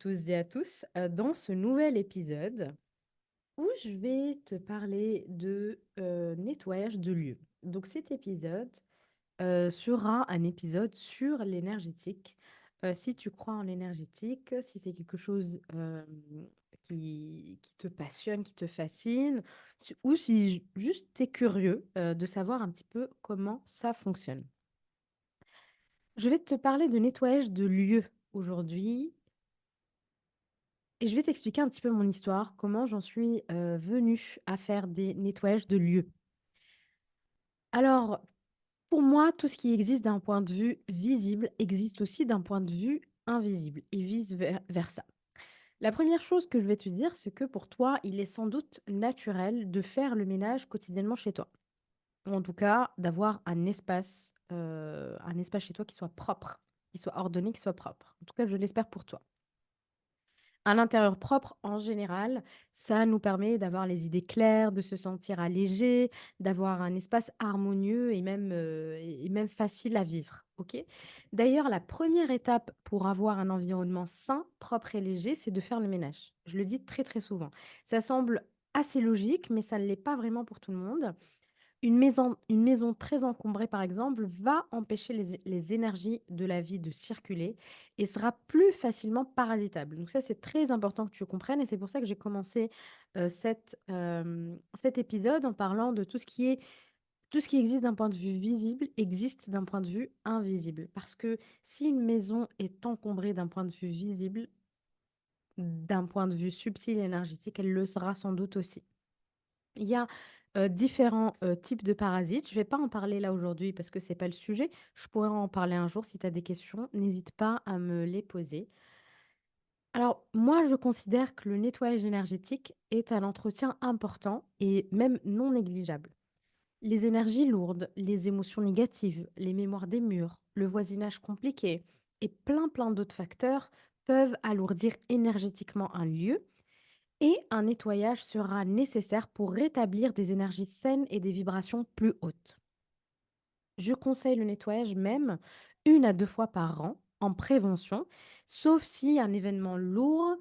tous et à tous dans ce nouvel épisode où je vais te parler de nettoyage de lieux. Donc cet épisode sera un épisode sur l'énergétique. Si tu crois en l'énergétique, si c'est quelque chose qui te passionne, qui te fascine, ou si juste tu es curieux de savoir un petit peu comment ça fonctionne. Je vais te parler de nettoyage de lieux aujourd'hui. Et je vais t'expliquer un petit peu mon histoire, comment j'en suis, venue à faire des nettoyages de lieux. Alors, pour moi, tout ce qui existe d'un point de vue visible existe aussi d'un point de vue invisible et vice versa. La première chose que je vais te dire, c'est que pour toi, il est sans doute naturel de faire le ménage quotidiennement chez toi. Ou en tout cas, d'avoir un espace chez toi qui soit propre, qui soit ordonné, qui soit propre. En tout cas, je l'espère pour toi. Un intérieur propre, en général, ça nous permet d'avoir les idées claires, de se sentir allégé, d'avoir un espace harmonieux et même facile à vivre, OK? D'ailleurs, la première étape pour avoir un environnement sain, propre et léger, c'est de faire le ménage. Je le dis très, très souvent. Ça semble assez logique, mais ça ne l'est pas vraiment pour tout le monde. Une maison très encombrée, par exemple, va empêcher les énergies de la vie de circuler et sera plus facilement parasitable. Donc ça, c'est très important que tu comprennes et c'est pour ça que j'ai commencé, cet épisode en parlant de tout ce qui existe d'un point de vue visible existe d'un point de vue invisible. Parce que si une maison est encombrée d'un point de vue visible, d'un point de vue subtil et énergétique, elle le sera sans doute aussi. Il y a, différents, types de parasites. Je ne vais pas en parler là aujourd'hui parce que c'est pas le sujet. Je pourrais en parler un jour si tu as des questions, n'hésite pas à me les poser. Alors moi, je considère que le nettoyage énergétique est un entretien important et même non négligeable. Les énergies lourdes, les émotions négatives, les mémoires des murs, le voisinage compliqué et plein d'autres facteurs peuvent alourdir énergétiquement un lieu et un nettoyage sera nécessaire pour rétablir des énergies saines et des vibrations plus hautes. Je conseille le nettoyage même 1 à 2 fois par an en prévention, sauf si un événement lourd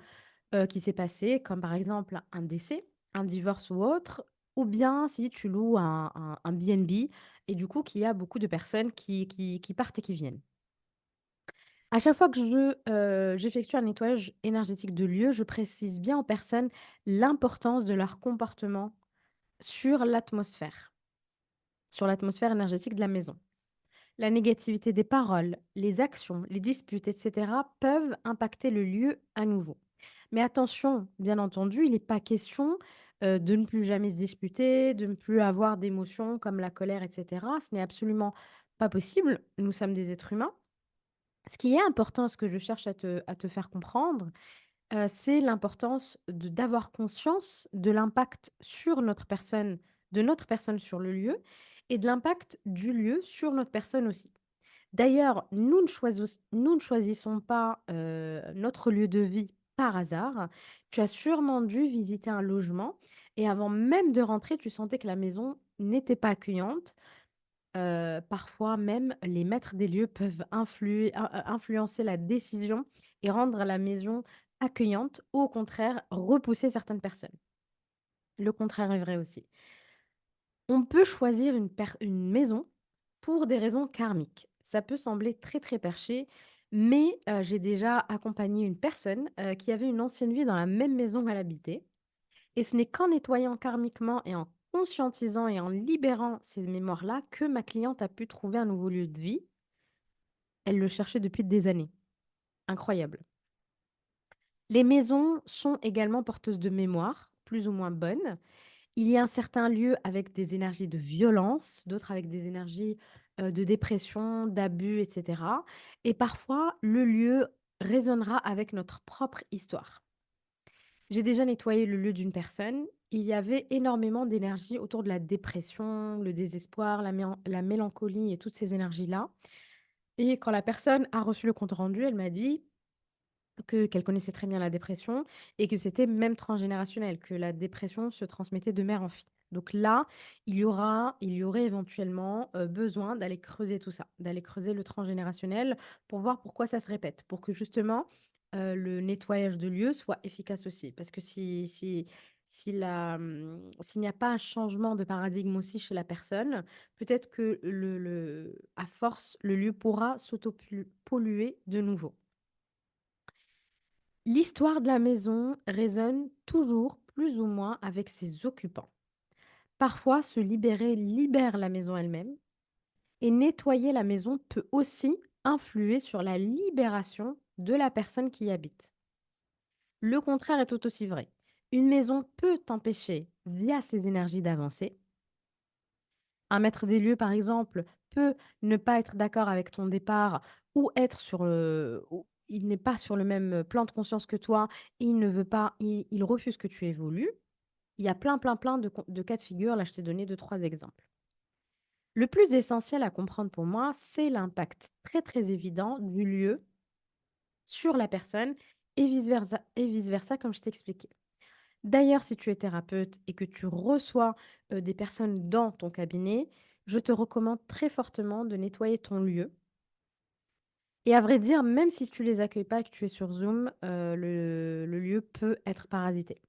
qui s'est passé, comme par exemple un décès, un divorce ou autre, ou bien si tu loues un B&B et du coup qu'il y a beaucoup de personnes qui partent et qui viennent. À chaque fois que j'effectue un nettoyage énergétique de lieu, je précise bien aux personnes l'importance de leur comportement sur l'atmosphère énergétique de la maison. La négativité des paroles, les actions, les disputes, etc. peuvent impacter le lieu à nouveau. Mais attention, bien entendu, il n'est pas question de ne plus jamais se disputer, de ne plus avoir d'émotions comme la colère, etc. Ce n'est absolument pas possible. Nous sommes des êtres humains. Ce qui est important, ce que je cherche à te faire comprendre, c'est l'importance d'avoir conscience de l'impact sur notre personne sur le lieu et de l'impact du lieu sur notre personne aussi. D'ailleurs, nous ne choisissons pas, notre lieu de vie par hasard. Tu as sûrement dû visiter un logement et avant même de rentrer, tu sentais que la maison n'était pas accueillante. Parfois même, les maîtres des lieux peuvent influencer la décision et rendre la maison accueillante ou au contraire, repousser certaines personnes. Le contraire est vrai aussi. On peut choisir une maison pour des raisons karmiques. Ça peut sembler très, très perché, mais j'ai déjà accompagné une personne, qui avait une ancienne vie dans la même maison où elle habitait et ce n'est qu'en nettoyant karmiquement et en conscientisant et en libérant ces mémoires-là que ma cliente a pu trouver un nouveau lieu de vie. Elle le cherchait depuis des années. Incroyable. Les maisons sont également porteuses de mémoire, plus ou moins bonnes. Il y a un certain lieu avec des énergies de violence, d'autres avec des énergies de dépression, d'abus, etc. Et parfois, le lieu résonnera avec notre propre histoire. J'ai déjà nettoyé le lieu d'une personne. Il y avait énormément d'énergie autour de la dépression, le désespoir, la mélancolie et toutes ces énergies-là. Et quand la personne a reçu le compte rendu, elle m'a dit qu'elle connaissait très bien la dépression et que c'était même transgénérationnel, que la dépression se transmettait de mère en fille. Donc là, il y aurait éventuellement besoin d'aller creuser tout ça, d'aller creuser le transgénérationnel pour voir pourquoi ça se répète, pour que justement le nettoyage de lieu soit efficace aussi. Parce que s'il n'y a pas un changement de paradigme aussi chez la personne, peut-être que à force, le lieu pourra s'auto-polluer de nouveau. L'histoire de la maison résonne toujours plus ou moins avec ses occupants. Parfois, se libérer libère la maison elle-même et nettoyer la maison peut aussi influer sur la libération de la personne qui y habite. Le contraire est tout aussi vrai. Une maison peut t'empêcher, via ses énergies, d'avancer. Un maître des lieux, par exemple, peut ne pas être d'accord avec ton départ ou être ou il n'est pas sur le même plan de conscience que toi et il ne veut pas, il refuse que tu évolues. Il y a plein, plein, plein de cas de figure. Là, je t'ai donné deux, trois exemples. Le plus essentiel à comprendre pour moi, c'est l'impact très, très évident du lieu sur la personne et vice-versa, comme je t'expliquais. D'ailleurs, si tu es thérapeute et que tu reçois des personnes dans ton cabinet, je te recommande très fortement de nettoyer ton lieu. Et à vrai dire, même si tu les accueilles pas et que tu es sur Zoom, le lieu peut être parasité.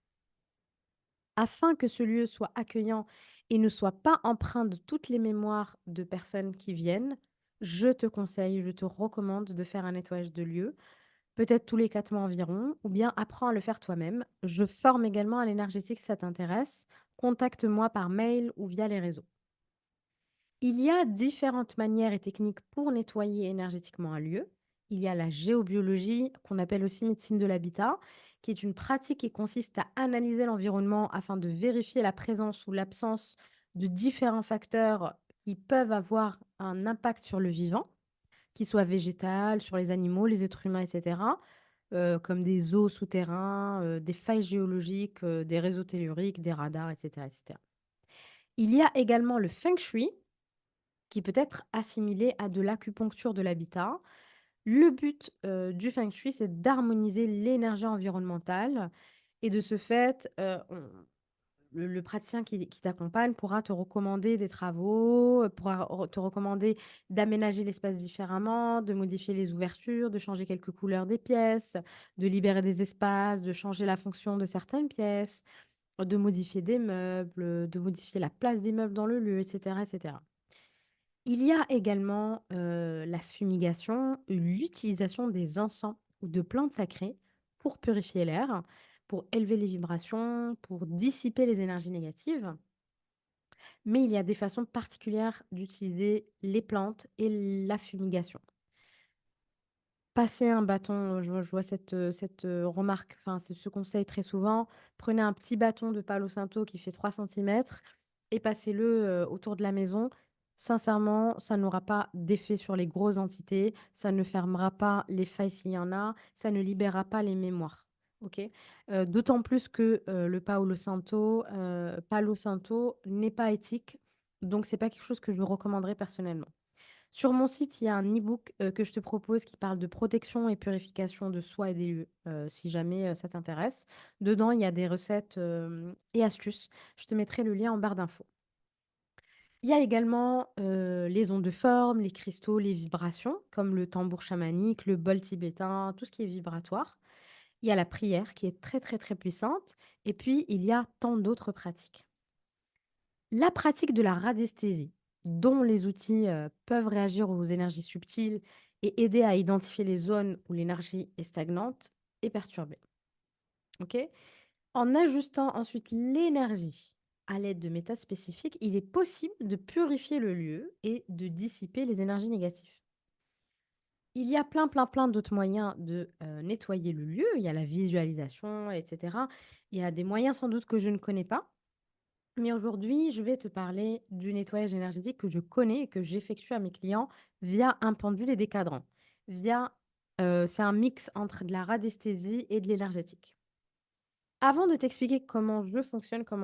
Afin que ce lieu soit accueillant et ne soit pas empreint de toutes les mémoires de personnes qui viennent, je te conseille, je te recommande de faire un nettoyage de lieu, peut-être tous les 4 mois environ, ou bien apprends à le faire toi-même. Je forme également à l'énergétique si ça t'intéresse. Contacte-moi par mail ou via les réseaux. Il y a différentes manières et techniques pour nettoyer énergétiquement un lieu. Il y a la géobiologie, qu'on appelle aussi médecine de l'habitat, qui est une pratique qui consiste à analyser l'environnement afin de vérifier la présence ou l'absence de différents facteurs qui peuvent avoir un impact sur le vivant, qu'il soit végétal, sur les animaux, les êtres humains, etc., comme des eaux souterrains, des failles géologiques, des réseaux telluriques, des radars, etc., etc. Il y a également le feng shui, qui peut être assimilé à de l'acupuncture de l'habitat. Le but, du feng shui, c'est d'harmoniser l'énergie environnementale et de ce fait, le praticien qui t'accompagne pourra te recommander des travaux, pourra te recommander d'aménager l'espace différemment, de modifier les ouvertures, de changer quelques couleurs des pièces, de libérer des espaces, de changer la fonction de certaines pièces, de modifier des meubles, de modifier la place des meubles dans le lieu, etc., etc. Il y a également, la fumigation, l'utilisation des encens ou de plantes sacrées pour purifier l'air, pour élever les vibrations, pour dissiper les énergies négatives. Mais il y a des façons particulières d'utiliser les plantes et la fumigation. Passer un bâton, je vois cette remarque, enfin ce conseil très souvent. Prenez un petit bâton de Palo Santo qui fait 3 centimètres et passez-le, autour de la maison. Sincèrement, ça n'aura pas d'effet sur les grosses entités, ça ne fermera pas les failles s'il y en a, ça ne libérera pas les mémoires, OK? D'autant plus que, le Palo Santo n'est pas éthique, donc c'est pas quelque chose que je recommanderais personnellement. Sur mon site, il y a un e-book, que je te propose qui parle de protection et purification de soi et des lieux, si jamais, ça t'intéresse. Dedans, il y a des recettes, et astuces. Je te mettrai le lien en barre d'infos. Il y a également, les ondes de forme, les cristaux, les vibrations, comme le tambour chamanique, le bol tibétain, tout ce qui est vibratoire. Il y a la prière qui est très, très, très puissante et puis il y a tant d'autres pratiques. La pratique de la radiesthésie, dont les outils peuvent réagir aux énergies subtiles et aider à identifier les zones où l'énergie est stagnante et perturbée. Ok. En ajustant ensuite l'énergie à l'aide de méthodes spécifiques, il est possible de purifier le lieu et de dissiper les énergies négatives. Il y a plein, plein, plein d'autres moyens de nettoyer le lieu. Il y a la visualisation, etc. Il y a des moyens sans doute que je ne connais pas. Mais aujourd'hui, je vais te parler du nettoyage énergétique que je connais et que j'effectue à mes clients via un pendule et des cadrans. C'est un mix entre de la radiesthésie et de l'énergétique. Avant de t'expliquer comment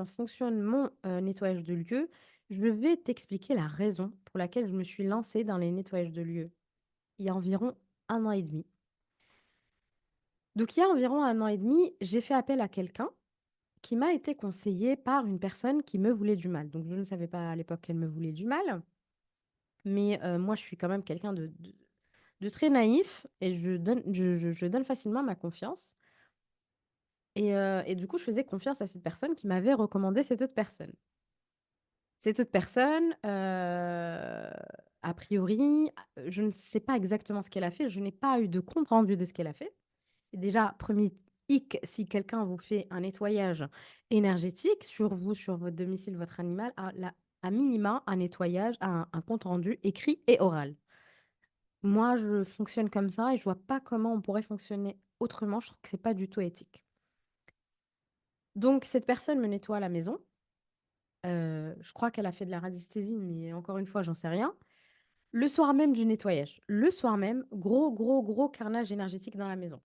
fonctionne mon nettoyage de lieu, je vais t'expliquer la raison pour laquelle je me suis lancée dans les nettoyages de lieux il y a environ 1 an et demi. Donc, il y a environ 1 an et demi, j'ai fait appel à quelqu'un qui m'a été conseillé par une personne qui me voulait du mal. Donc je ne savais pas à l'époque qu'elle me voulait du mal, mais moi je suis quand même quelqu'un de très naïf et je donne facilement ma confiance et du coup, je faisais confiance à cette personne qui m'avait recommandé cette autre personne. Cette autre personne, a priori, je ne sais pas exactement ce qu'elle a fait, je n'ai pas eu de compte rendu de ce qu'elle a fait. Déjà, premier hic, si quelqu'un vous fait un nettoyage énergétique sur vous, sur votre domicile, votre animal, à minima, un nettoyage, un compte rendu écrit et oral. Moi, je fonctionne comme ça et je vois pas comment on pourrait fonctionner autrement. Je trouve que c'est pas du tout éthique. Donc cette personne me nettoie la maison. Je crois qu'elle a fait de la radiesthésie, mais encore une fois, j'en sais rien. Le soir même du nettoyage, le soir même, gros, gros, gros carnage énergétique dans la maison.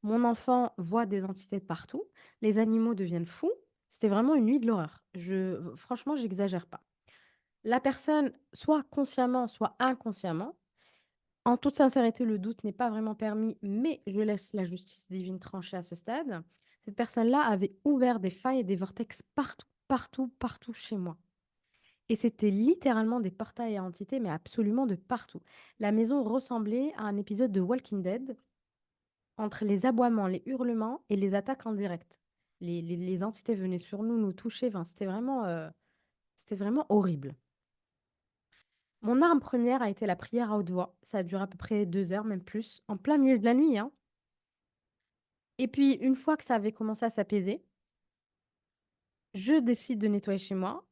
Mon enfant voit des entités de partout, les animaux deviennent fous. C'était vraiment une nuit de l'horreur. Franchement, j'exagère pas. La personne, soit consciemment, soit inconsciemment, en toute sincérité, le doute n'est pas vraiment permis, mais je laisse la justice divine trancher à ce stade. Cette personne-là avait ouvert des failles et des vortex partout, partout, partout chez moi. Et c'était littéralement des portails à entités, mais absolument de partout. La maison ressemblait à un épisode de Walking Dead, entre les aboiements, les hurlements et les attaques en direct. Les entités venaient sur nous, nous toucher. Enfin, c'était vraiment horrible. Mon arme première a été la prière à haute voix. Ça a duré à peu près 2 heures, même plus, en plein milieu de la nuit, hein. Et puis, une fois que ça avait commencé à s'apaiser, je décide de nettoyer chez moi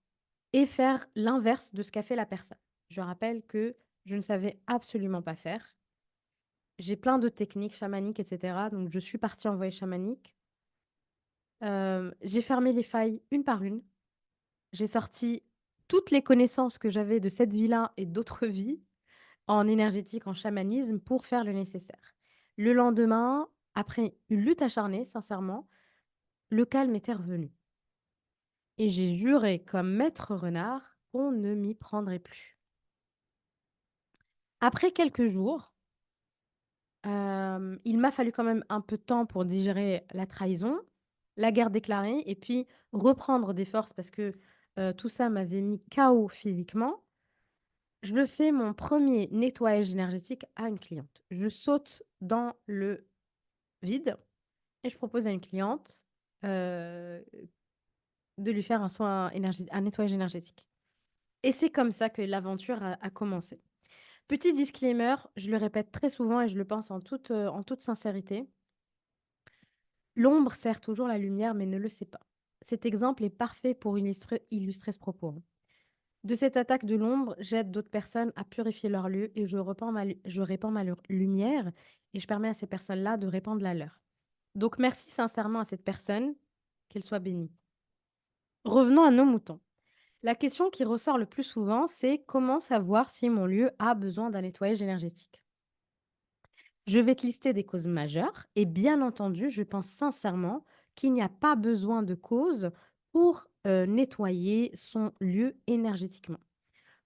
et faire l'inverse de ce qu'a fait la personne. Je rappelle que je ne savais absolument pas faire. J'ai plein de techniques chamaniques, et cetera. Donc, je suis partie en voyage chamanique. J'ai fermé les failles une par une. J'ai sorti toutes les connaissances que j'avais de cette vie-là et d'autres vies en énergétique, en chamanisme pour faire le nécessaire. Le lendemain, après une lutte acharnée, sincèrement, le calme était revenu et j'ai juré comme maître renard qu'on ne m'y prendrait plus. Après quelques jours, il m'a fallu quand même un peu de temps pour digérer la trahison, la guerre déclarée et puis reprendre des forces parce que, tout ça m'avait mis KO physiquement. Je fais mon premier nettoyage énergétique à une cliente. Je saute dans le vide et je propose à une cliente, heu, de lui faire un nettoyage énergétique et c'est comme ça que l'aventure a commencé. Petit disclaimer, je le répète très souvent et je le pense en toute sincérité, l'ombre sert toujours la lumière mais ne le sait pas. Cet exemple est parfait pour illustrer ce propos, hein. De cette attaque de l'ombre, j'aide d'autres personnes à purifier leur lieu et je répands ma lumière et je permets à ces personnes-là de répandre la leur. Donc merci sincèrement à cette personne, qu'elle soit bénie. Revenons à nos moutons. La question qui ressort le plus souvent, c'est comment savoir si mon lieu a besoin d'un nettoyage énergétique. Je vais te lister des causes majeures et bien entendu, je pense sincèrement qu'il n'y a pas besoin de cause pour nettoyer son lieu énergétiquement.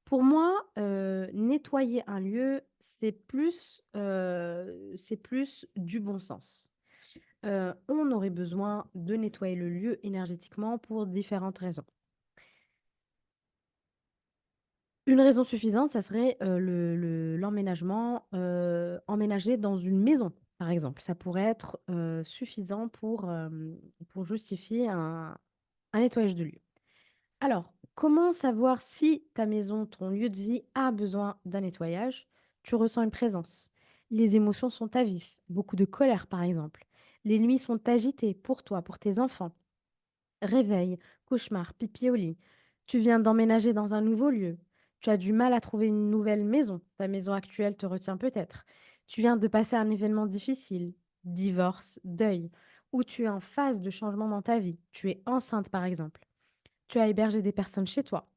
Pour moi, nettoyer un lieu, c'est plus du bon sens. On aurait besoin de nettoyer le lieu énergétiquement pour différentes raisons. Une raison suffisante, ça serait, l'emménagement, emménager dans une maison, par exemple. Ça pourrait être, suffisant pour justifier un nettoyage de lieu. Alors, comment savoir si ta maison, ton lieu de vie a besoin d'un nettoyage? Tu ressens une présence. Les émotions sont à vif, beaucoup de colère par exemple. Les nuits sont agitées pour toi, pour tes enfants. Réveil, cauchemar, pipi au lit. Tu viens d'emménager dans un nouveau lieu. Tu as du mal à trouver une nouvelle maison. Ta maison actuelle te retient peut-être. Tu viens de passer un événement difficile, divorce, deuil, ou tu es en phase de changement dans ta vie. Tu es enceinte par exemple. Tu as hébergé des personnes chez toi.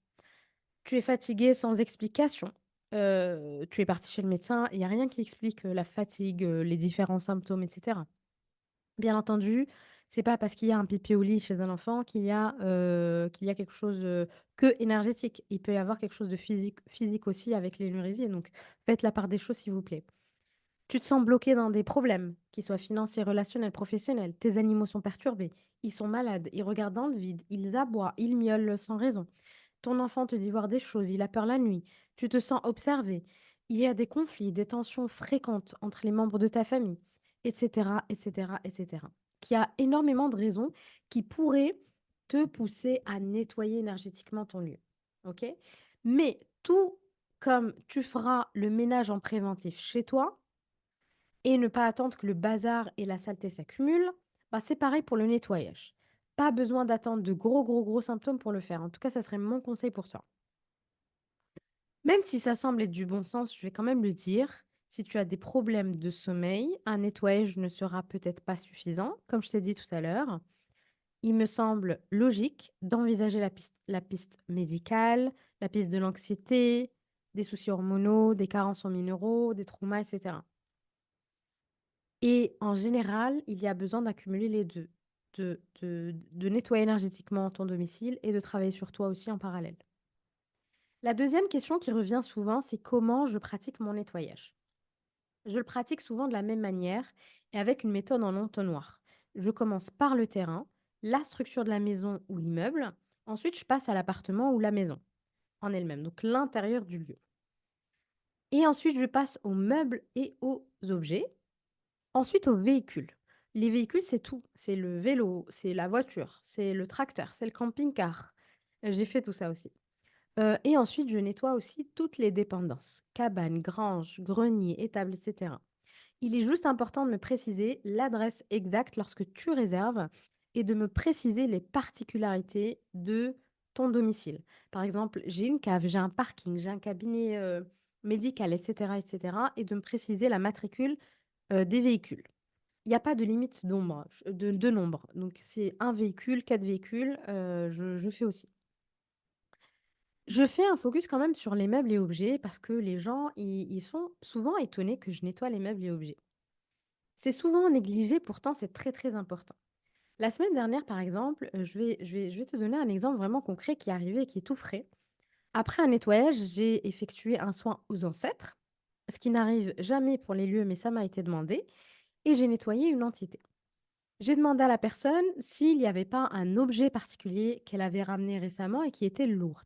Tu es fatigué sans explication. Tu es parti chez le médecin, il y a rien qui explique, la fatigue, les différents symptômes et cetera. Bien entendu, c'est pas parce qu'il y a un pipi au lit chez un enfant qu'il y a quelque chose, que énergétique. Il peut y avoir quelque chose de physique aussi avec l'énurésie, donc faites la part des choses s'il vous plaît. Tu te sens bloqué dans des problèmes, qu'ils soient financiers, relationnels, professionnels. Tes animaux sont perturbés, ils sont malades, ils regardent dans le vide, ils aboient, ils miaulent sans raison. Ton enfant te dit voir des choses, il a peur la nuit. Tu te sens observé. Il y a des conflits, des tensions fréquentes entre les membres de ta famille, etc., etc., etc. Qu'il y a énormément de raisons qui pourraient te pousser à nettoyer énergétiquement ton lieu. OK? Mais tout comme tu feras le ménage en préventif chez toi et ne pas attendre que le bazar et la saleté s'accumulent, bah, c'est pareil pour le nettoyage. Pas besoin d'attendre de gros, gros, gros symptômes pour le faire. En tout cas, ça serait mon conseil pour toi. Même si ça semble être du bon sens, je vais quand même le dire. Si tu as des problèmes de sommeil, un nettoyage ne sera peut-être pas suffisant, comme je t'ai dit tout à l'heure. Il me semble logique d'envisager la piste médicale, la piste de l'anxiété, des soucis hormonaux, des carences en minéraux, des traumas, etc. Et en général, il y a besoin d'accumuler les deux, de nettoyer énergétiquement ton domicile et de travailler sur toi aussi en parallèle. La deuxième question qui revient souvent, c'est comment je pratique mon nettoyage. Je le pratique souvent de la même manière et avec une méthode en entonnoir. Je commence par le terrain, la structure de la maison ou l'immeuble. Ensuite, je passe à l'appartement ou la maison en elle-même, donc l'intérieur du lieu. Et ensuite, je passe aux meubles et aux objets. Ensuite, aux véhicules. Les véhicules, c'est tout. C'est le vélo, c'est la voiture, c'est le tracteur, c'est le camping-car. J'ai fait tout ça aussi. Et ensuite, je nettoie aussi toutes les dépendances, cabanes, granges, greniers, étables, etc. Il est juste important de me préciser l'adresse exacte lorsque tu réserves et de me préciser les particularités de ton domicile. Par exemple, j'ai une cave, j'ai un parking, j'ai un cabinet médical, etc., etc. Et de me préciser la matricule des véhicules. Il n'y a pas de limite d'ombre, de nombre. Donc, c'est un véhicule, 4 véhicules, je fais aussi. Je fais un focus quand même sur les meubles et objets parce que les gens, ils sont souvent étonnés que je nettoie les meubles et objets. C'est souvent négligé, pourtant c'est très, très important. La semaine dernière, par exemple, je vais te donner un exemple vraiment concret qui est arrivé et qui est tout frais. Après un nettoyage, j'ai effectué un soin aux ancêtres, ce qui n'arrive jamais pour les lieux, mais ça m'a été demandé, et j'ai nettoyé une entité. J'ai demandé à la personne s'il n'y avait pas un objet particulier qu'elle avait ramené récemment et qui était lourd.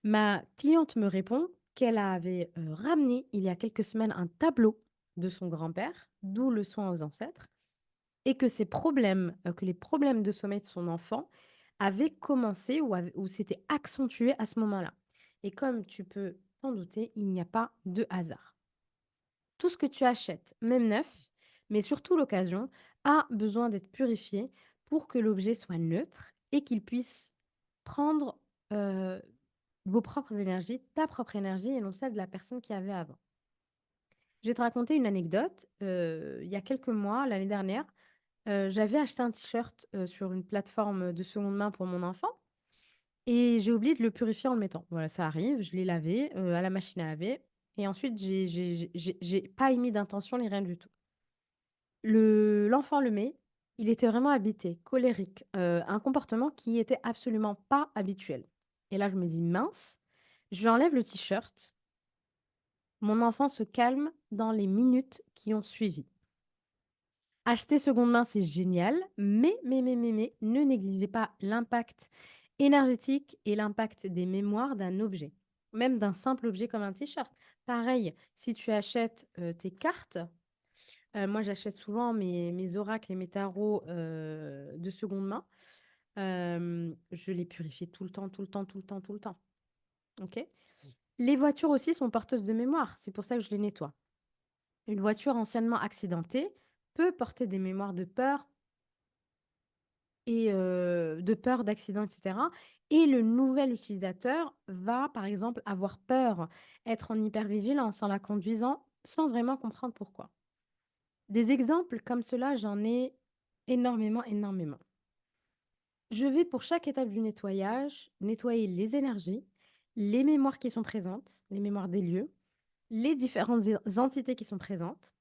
Ma cliente me répond qu'elle avait ramené il y a quelques semaines un tableau de son grand-père, d'où le soin aux ancêtres, et que ses problèmes, que les problèmes de sommeil de son enfant avaient commencé ou s'étaient accentués à ce moment-là. Et comme tu peux t'en douter, il n'y a pas de hasard. Tout ce que tu achètes, même neuf, mais surtout l'occasion, a besoin d'être purifié pour que l'objet soit neutre et qu'il puisse prendre vos propres énergies, ta propre énergie et non celle de la personne qui avait avant. Je vais te raconter une anecdote. Il y a quelques mois, l'année dernière, j'avais acheté un t-shirt, sur une plateforme de seconde main pour mon enfant et j'ai oublié de le purifier en le mettant. Voilà, ça arrive, je l'ai lavé, à la machine à laver et ensuite j'ai pas émis d'intention ni rien du tout. L'enfant le met, il était vraiment habité, colérique, un comportement qui était absolument pas habituel et là, je me dis: «Mince», je lui enlève le t-shirt, mon enfant se calme dans les minutes qui ont suivi. Acheter seconde main, c'est génial, mais, ne négligez pas l'impact énergétique et l'impact des mémoires d'un objet, même d'un simple objet comme un t-shirt. Pareil, si tu achètes tes cartes, moi j'achète souvent mes oracles et mes tarots de seconde main, je les purifie tout le temps, tout le temps, tout le temps, tout le temps. Ok. Les voitures aussi sont porteuses de mémoire, c'est pour ça que je les nettoie. Une voiture anciennement accidentée peut porter des mémoires de peur et de peur d'accident, et cetera, et le nouvel utilisateur va, par exemple, avoir peur, être en hypervigilance en la conduisant sans vraiment comprendre pourquoi. Des exemples comme cela, j'en ai énormément, énormément. Je vais, pour chaque étape du nettoyage, nettoyer les énergies, les mémoires qui sont présentes, les mémoires des lieux, les différentes entités qui sont présentes,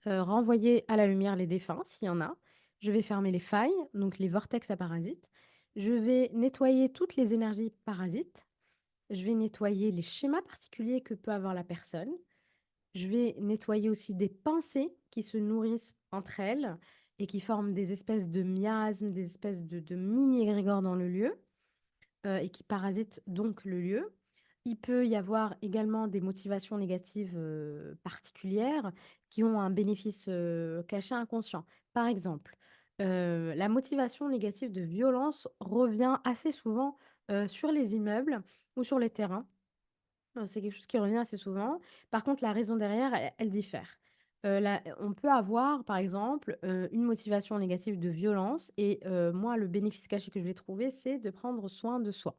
renvoyer à la lumière les défunts, s'il y en a. Je vais fermer les failles, donc les vortex à parasites. Je vais nettoyer toutes les énergies parasites. Je vais nettoyer les schémas particuliers que peut avoir la personne. Je vais nettoyer aussi des pensées qui se nourrissent entre elles et qui forment des espèces de miasmes, des espèces de mini-égrégores dans le lieu et qui parasitent donc le lieu. Il peut y avoir également des motivations négatives, particulières qui ont un bénéfice, caché inconscient. Par exemple, la motivation négative de violence revient assez souvent, sur les immeubles ou sur les terrains. C'est quelque chose qui revient assez souvent. Par contre, la raison derrière, elle diffère. La On peut avoir, par exemple, une motivation négative de violence et moi, le bénéfice caché que je vais trouver, c'est de prendre soin de soi.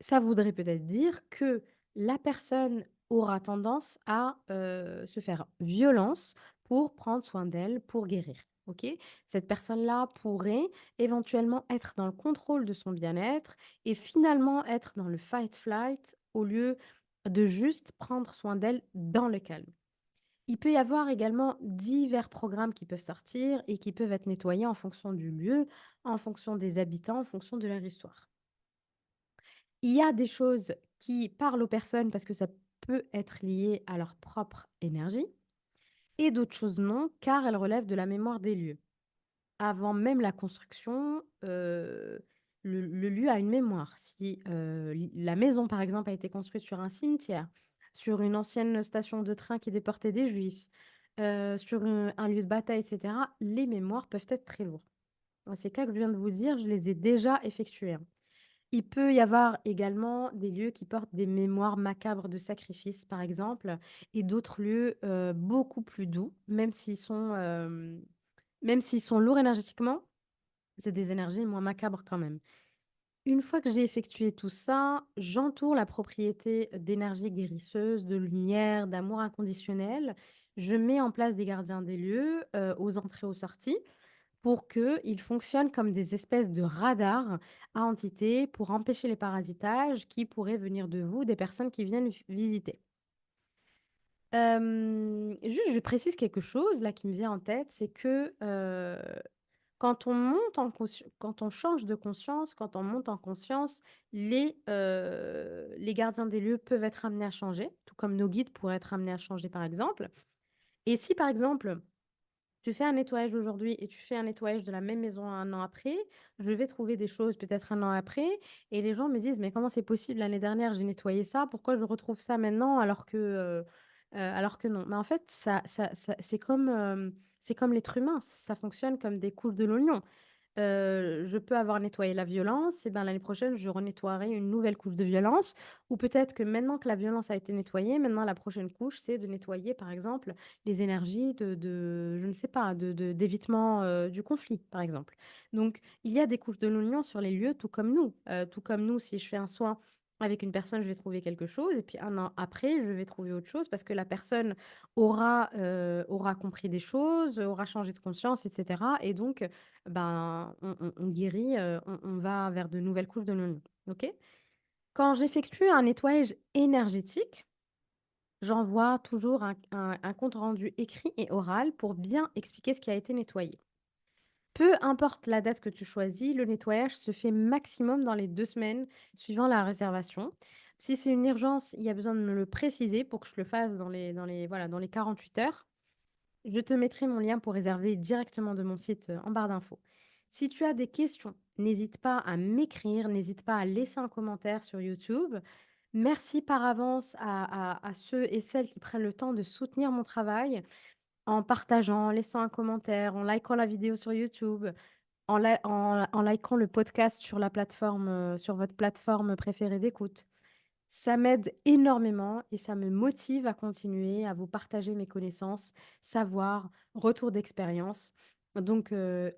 Ça voudrait peut-être dire que la personne aura tendance à, se faire violence pour prendre soin d'elle, pour guérir, OK? Cette personne-là pourrait éventuellement être dans le contrôle de son bien-être et finalement être dans le fight flight au lieu de juste prendre soin d'elle dans le calme. Il peut y avoir également divers programmes qui peuvent sortir et qui peuvent être nettoyés en fonction du lieu, en fonction des habitants, en fonction de leur histoire. Il y a des choses qui parlent aux personnes parce que ça peut être lié à leur propre énergie et d'autres choses non, car elles relèvent de la mémoire des lieux. Avant même la construction, le lieu a une mémoire. Si, la maison, par exemple, a été construite sur un cimetière, sur une ancienne station de train qui déportait des juifs, sur, un lieu de bataille et cetera, les mémoires peuvent être très lourdes. Dans ces cas que je viens de vous dire, je les ai déjà effectués, hein. Il peut y avoir également des lieux qui portent des mémoires macabres de sacrifices, par exemple, et d'autres lieux, beaucoup plus doux, même s'ils sont lourds énergétiquement, c'est des énergies moins macabres quand même. Une fois que j'ai effectué tout ça, j'entoure la propriété d'énergie guérisseuse, de lumière, d'amour inconditionnel. Je mets en place des gardiens des lieux, aux entrées, aux sorties pour qu'ils fonctionnent comme des espèces de radars à entités pour empêcher les parasitages qui pourraient venir de vous, des personnes qui viennent visiter. Juste, je précise quelque chose là qui me vient en tête, c'est que quand on change de conscience, quand on monte en conscience, les gardiens des lieux peuvent être amenés à changer, tout comme nos guides pourraient être amenés à changer par exemple. Et si par exemple, tu fais un nettoyage aujourd'hui et tu fais un nettoyage de la même maison un an après, je vais trouver des choses peut-être un an après et les gens me disent: «Mais comment c'est possible? L'année dernière, j'ai nettoyé ça, pourquoi je retrouve ça maintenant alors que non?» Mais en fait, ça c'est comme l'être humain, ça fonctionne comme des couches de l'oignon. Je peux avoir nettoyé la violence et ben, l'année prochaine, je renettoierai une nouvelle couche de violence ou peut-être que maintenant que la violence a été nettoyée, maintenant la prochaine couche, c'est de nettoyer, par exemple, les énergies de je ne sais pas, de d'évitement, du conflit, par exemple. Donc il y a des couches de l'oignon sur les lieux tout comme nous, si je fais un soin avec une personne, je vais trouver quelque chose et puis un an après, je vais trouver autre chose parce que la personne aura compris des choses, aura changé de conscience et cetera et donc ben, on guérit, on va vers de nouvelles couches de l'oignon, OK? Quand j'effectue un nettoyage énergétique, j'envoie toujours un compte rendu écrit et oral pour bien expliquer ce qui a été nettoyé. Peu importe la date que tu choisis, le nettoyage se fait maximum dans les 2 semaines suivant la réservation. Si c'est une urgence, il y a besoin de me le préciser pour que je le fasse dans les 48 heures. Je te mettrai mon lien pour réserver directement de mon site, en barre d'infos. Si tu as des questions, n'hésite pas à m'écrire, n'hésite pas à laisser un commentaire sur YouTube. Merci par avance à ceux et celles qui prennent le temps de soutenir mon travail en partageant, en laissant un commentaire, en likant la vidéo sur YouTube, en likant le podcast sur la plateforme, sur votre plateforme préférée d'écoute. Ça m'aide énormément et ça me motive à continuer à vous partager mes connaissances, savoir, retour d'expérience. Donc,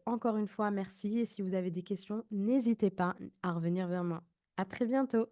encore une fois, merci et si vous avez des questions, n'hésitez pas à revenir vers moi. À très bientôt.